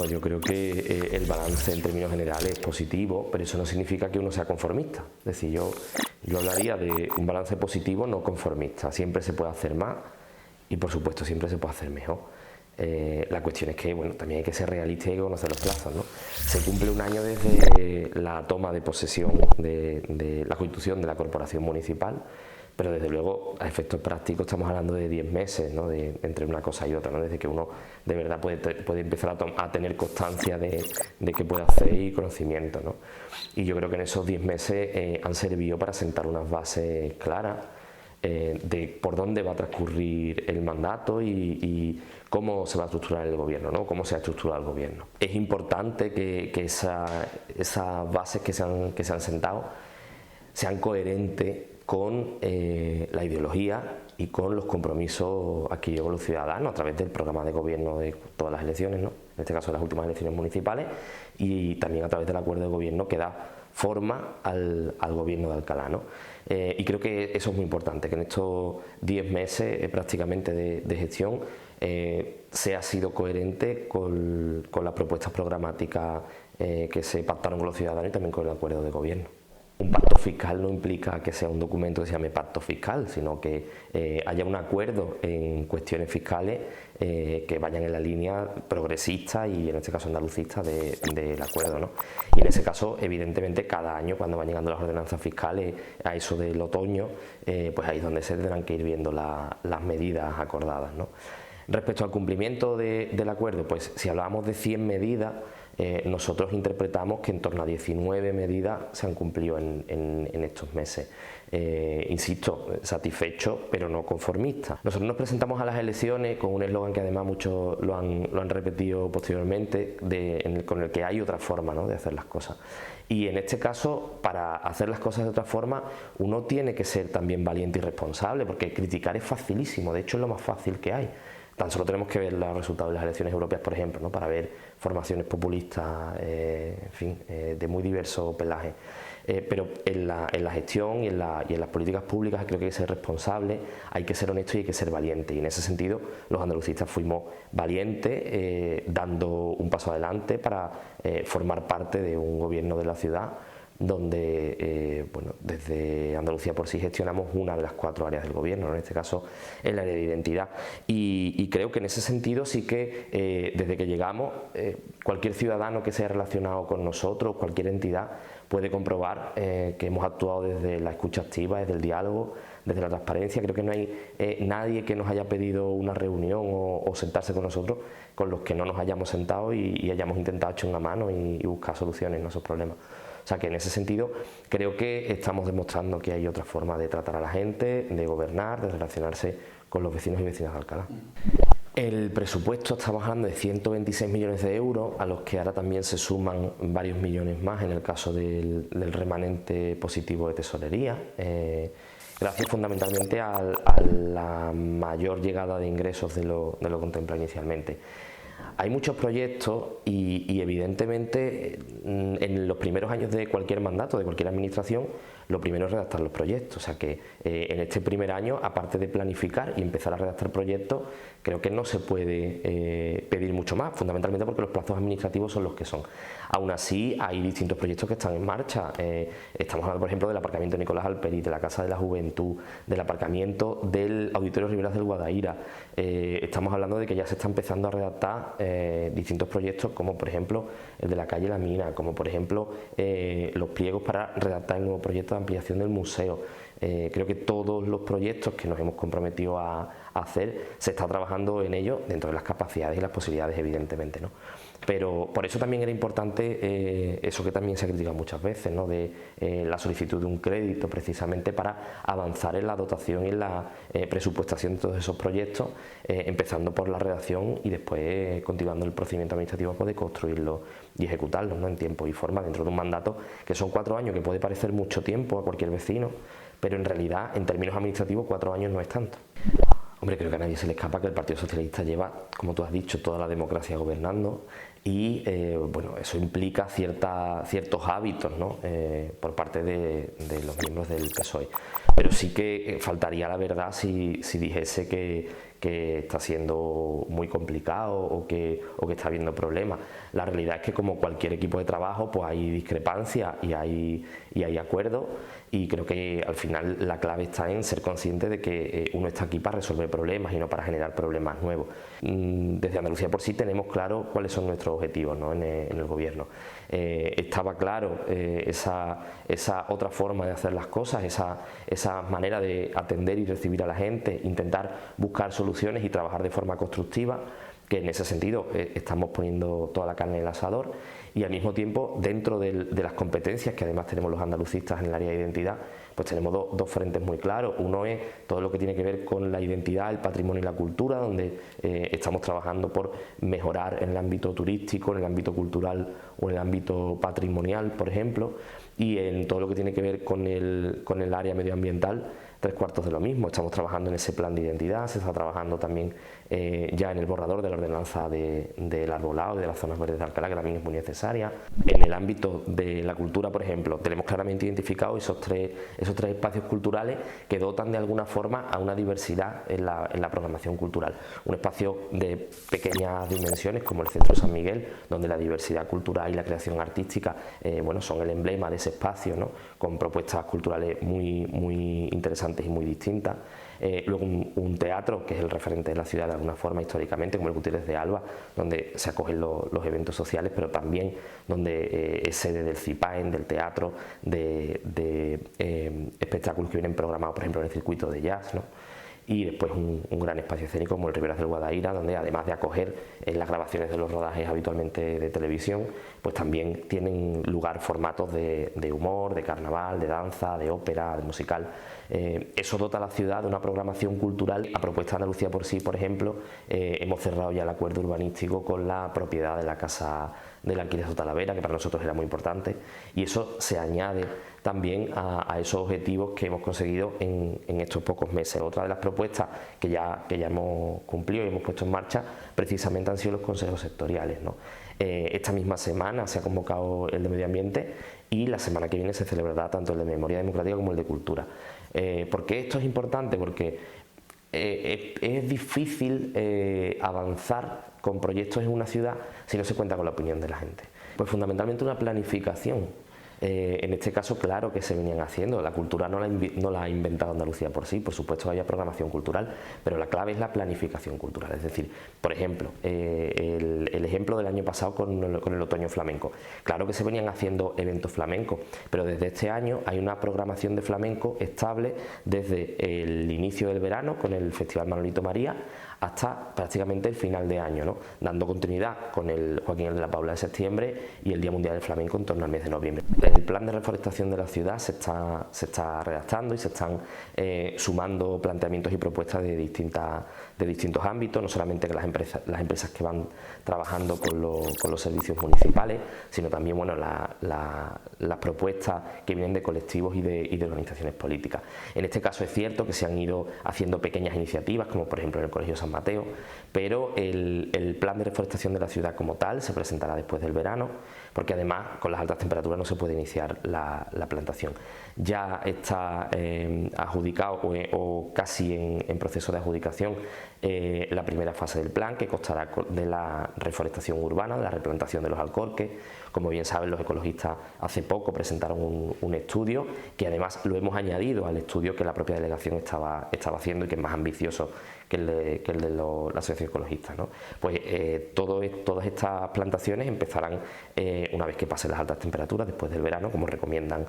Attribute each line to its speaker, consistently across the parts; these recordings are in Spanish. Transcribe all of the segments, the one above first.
Speaker 1: Yo creo que el balance en términos generales es positivo, pero eso no significa que uno sea conformista. Es decir, yo hablaría de un balance positivo, no conformista. Siempre se puede hacer más y, por supuesto, siempre se puede hacer mejor. La cuestión es que, bueno, también hay que ser realista y conocer los plazos, ¿no? Se cumple un año desde la toma de posesión de la constitución de la corporación municipal, pero desde luego a efectos prácticos estamos hablando de 10 meses, ¿no? Entre una cosa y otra, ¿no? Desde que uno de verdad puede empezar a tener constancia de qué puede hacer y conocimiento, ¿no? Y yo creo que en esos 10 meses han servido para sentar unas bases claras de por dónde va a transcurrir el mandato y cómo se va a estructurar el gobierno, ¿no? Cómo se ha estructurado el gobierno. Es importante que esas bases que se han sentado sean coherentes con la ideología y con los compromisos adquiridos con los ciudadanos a través del programa de gobierno de todas las elecciones, ¿no? En este caso las últimas elecciones municipales, y también a través del acuerdo de gobierno que da forma al gobierno de Alcalá, ¿no? Y creo que eso es muy importante, que en estos 10 meses prácticamente de gestión se ha sido coherente con las propuestas programáticas que se pactaron con los ciudadanos y también con el acuerdo de gobierno. Un pacto fiscal no implica que sea un documento que se llame pacto fiscal, sino que haya un acuerdo en cuestiones fiscales que vayan en la línea progresista y en este caso andalucista del acuerdo, ¿no? Y en ese caso, evidentemente, cada año cuando van llegando las ordenanzas fiscales a eso del otoño, pues ahí es donde se tendrán que ir viendo las medidas acordadas, ¿no? Respecto al cumplimiento del acuerdo, pues si hablábamos de 100 medidas, nosotros interpretamos que en torno a 19 medidas se han cumplido en estos meses. Insisto, satisfechos pero no conformistas. Nosotros nos presentamos a las elecciones con un eslogan que además muchos lo han repetido posteriormente, con el que hay otra forma, ¿no?, de hacer las cosas. Y en este caso, para hacer las cosas de otra forma, uno tiene que ser también valiente y responsable, porque criticar es facilísimo, de hecho es lo más fácil que hay. Tan solo tenemos que ver los resultados de las elecciones europeas, por ejemplo, ¿no?, para ver formaciones populistas, en fin, de muy diverso pelaje. Pero en la gestión y en las políticas públicas creo que hay que ser responsable, hay que ser honesto y hay que ser valiente. Y en ese sentido, los andalucistas fuimos valientes, dando un paso adelante para formar parte de un gobierno de la ciudad donde bueno, desde Andalucía por sí gestionamos una de las 4 áreas del gobierno, en este caso el área de identidad, y creo que en ese sentido sí que desde que llegamos cualquier ciudadano que se haya relacionado con nosotros, cualquier entidad, puede comprobar que hemos actuado desde la escucha activa, desde el diálogo, desde la transparencia. Creo que no hay nadie que nos haya pedido una reunión o sentarse con nosotros con los que no nos hayamos sentado y hayamos intentado echar una mano y buscar soluciones a esos problemas. O sea que en ese sentido creo que estamos demostrando que hay otra forma de tratar a la gente, de gobernar, de relacionarse con los vecinos y vecinas de Alcalá. El presupuesto, estamos hablando de 126 millones de euros, a los que ahora también se suman varios millones más en el caso del remanente positivo de tesorería, gracias fundamentalmente a la mayor llegada de ingresos de lo contemplado inicialmente. Hay muchos proyectos y evidentemente en los primeros años de cualquier mandato, de cualquier administración, lo primero es redactar los proyectos. O sea que en este primer año, aparte de planificar y empezar a redactar proyectos, creo que no se puede pedir mucho más, fundamentalmente porque los plazos administrativos son los que son. Aún así, hay distintos proyectos que están en marcha. Estamos hablando, por ejemplo, del aparcamiento Nicolás Alperi, de la Casa de la Juventud, del aparcamiento del Auditorio Riberas del Guadaíra. Estamos hablando de que ya se está empezando a redactar distintos proyectos, como por ejemplo el de la calle La Mina, como por ejemplo los pliegos para redactar el nuevo proyecto de ampliación del museo. Creo que todos los proyectos que nos hemos comprometido a hacer, se está trabajando en ello dentro de las capacidades y las posibilidades, evidentemente, ¿no? Pero por eso también era importante eso que también se ha criticado muchas veces, ¿no?, de la solicitud de un crédito precisamente para avanzar en la dotación y en la presupuestación de todos esos proyectos, empezando por la redacción y después continuando el procedimiento administrativo para poder construirlo y ejecutarlo, ¿no?, en tiempo y forma dentro de un mandato que son 4 años, que puede parecer mucho tiempo a cualquier vecino, pero en realidad en términos administrativos 4 años no es tanto. Hombre, creo que a nadie se le escapa que el Partido Socialista lleva, como tú has dicho, toda la democracia gobernando. y bueno, eso implica ciertos hábitos, ¿no? Por parte de los miembros del PSOE. Pero sí que faltaría la verdad si dijese que está siendo muy complicado o que está habiendo problemas. La realidad es que, como cualquier equipo de trabajo, pues hay discrepancias y hay acuerdos, y creo que al final la clave está en ser consciente de que uno está aquí para resolver problemas y no para generar problemas nuevos. Desde Andalucía por Sí tenemos claro cuáles son nuestros objetivos, ¿no? en el gobierno. Estaba claro esa otra forma de hacer las cosas, esa manera de atender y recibir a la gente, intentar buscar soluciones y trabajar de forma constructiva, que en ese sentido estamos poniendo toda la carne en el asador, y al mismo tiempo, dentro de las competencias que además tenemos los andalucistas en el área de identidad, pues tenemos dos frentes muy claros. Uno es todo lo que tiene que ver con la identidad, el patrimonio y la cultura, donde estamos trabajando por mejorar en el ámbito turístico, en el ámbito cultural o en el ámbito patrimonial, por ejemplo, y en todo lo que tiene que ver con el área medioambiental, 3/4 de lo mismo. Estamos trabajando en ese plan de identidad, se está trabajando también ya en el borrador de la ordenanza del arbolado y de las zonas verdes de Alcalá, que también es muy necesaria. En el ámbito de la cultura, por ejemplo, tenemos claramente identificados esos tres espacios culturales que dotan de alguna forma a una diversidad en la programación cultural. Un espacio de pequeñas dimensiones como el Centro San Miguel, donde la diversidad cultural y la creación artística bueno, son el emblema de ese espacio, ¿no? Con propuestas culturales muy interesantes y muy distintas. Luego un teatro que es el referente de la ciudad de alguna forma históricamente, como el Gutiérrez de Alba, donde se acogen los eventos sociales, pero también donde es sede del CIPAEN, del teatro, de espectáculos que vienen programados, por ejemplo, en el circuito de jazz, ¿no? Y después un gran espacio escénico como el Riberas del Guadaira, donde además de acoger las grabaciones de los rodajes habitualmente de televisión, pues también tienen lugar formatos de humor, de carnaval, de danza, de ópera, de musical. Eso dota a la ciudad de una programación cultural. A propuesta de Andalucía por Sí, por ejemplo, hemos cerrado ya el acuerdo urbanístico con la propiedad de la Casa del Alquiler de Talavera, que para nosotros era muy importante, y eso se añade también a esos objetivos que hemos conseguido en estos pocos meses. Otra de las propuestas que ya hemos cumplido y hemos puesto en marcha precisamente han sido los consejos sectoriales, ¿no? Esta misma semana se ha convocado el de Medio Ambiente y la semana que viene se celebrará tanto el de Memoria Democrática como el de Cultura. ¿Por qué esto es importante? Porque es difícil avanzar con proyectos en una ciudad si no se cuenta con la opinión de la gente. Pues fundamentalmente una planificación. En este caso, claro que se venían haciendo. La cultura no la ha inventado Andalucía por Sí, por supuesto había programación cultural, pero la clave es la planificación cultural. Es decir, por ejemplo, el ejemplo del año pasado con el Otoño Flamenco. Claro que se venían haciendo eventos flamencos, pero desde este año hay una programación de flamenco estable desde el inicio del verano con el Festival Manolito María hasta prácticamente el final de año, ¿no? Dando continuidad con el Joaquín de la Paula de septiembre y el Día Mundial del Flamenco en torno al mes de noviembre. El plan de reforestación de la ciudad se está redactando y se están sumando planteamientos y propuestas de distintos ámbitos, no solamente las empresas que van trabajando con los servicios municipales, sino también bueno, las propuestas que vienen de colectivos y de organizaciones políticas. En este caso es cierto que se han ido haciendo pequeñas iniciativas, como por ejemplo en el Colegio San Mateo, pero el plan de reforestación de la ciudad como tal se presentará después del verano, porque además con las altas temperaturas no se puede iniciar la plantación. Ya está adjudicado o casi en proceso de adjudicación la primera fase del plan, que constará de la reforestación urbana, de la replantación de los alcorques. Como bien saben, los ecologistas hace poco presentaron un estudio que además lo hemos añadido al estudio que la propia delegación estaba haciendo y que es más ambicioso que el de la Asociación Ecologista, ¿no? Pues todas estas plantaciones empezarán una vez que pasen las altas temperaturas, después del verano, como recomiendan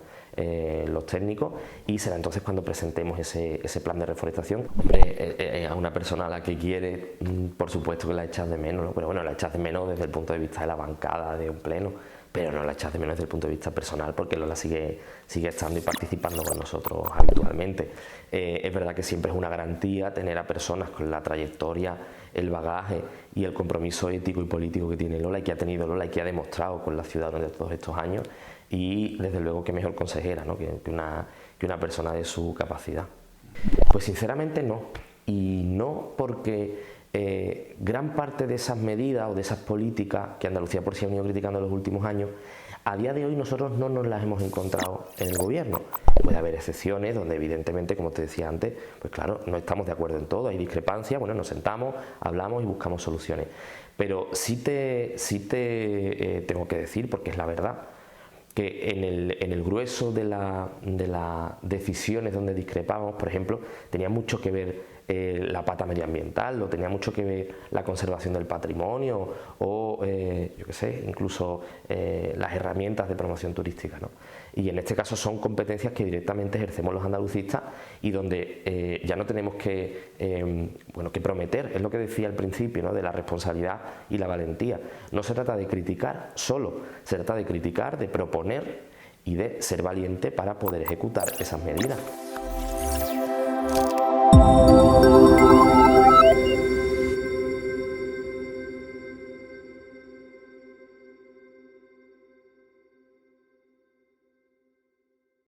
Speaker 1: los técnicos, y será entonces cuando presentemos ese plan de reforestación. Hombre, a una persona a la que quiere, por supuesto que la echas de menos, ¿no? Pero bueno, la echas de menos desde el punto de vista de la bancada de un pleno, pero no la echas de menos desde el punto de vista personal, porque Lola sigue estando y participando con nosotros habitualmente. Es verdad que siempre es una garantía tener a personas con la trayectoria, el bagaje y el compromiso ético y político que tiene Lola y que ha tenido Lola y que ha demostrado con la ciudad durante todos estos años, y desde luego que mejor consejera, ¿no? que una persona de su capacidad. Pues sinceramente no, y no porque gran parte de esas medidas o de esas políticas que Andalucía por sí ha venido criticando en los últimos años, a día de hoy nosotros no nos las hemos encontrado en el gobierno. Puede haber excepciones donde evidentemente, como te decía antes, pues claro, no estamos de acuerdo en todo, hay discrepancias, bueno, nos sentamos, hablamos y buscamos soluciones. Pero sí te tengo que decir, porque es la verdad, que en el grueso de las decisiones donde discrepamos, por ejemplo, tenía mucho que ver la pata medioambiental, o tenía mucho que ver la conservación del patrimonio o, yo qué sé, incluso las herramientas de promoción turística, ¿no? Y en este caso son competencias que directamente ejercemos los andalucistas y donde ya no tenemos que prometer, es lo que decía al principio, ¿no?, de la responsabilidad y la valentía. No se trata de criticar solo, se trata de criticar, de proponer y de ser valiente para poder ejecutar esas medidas.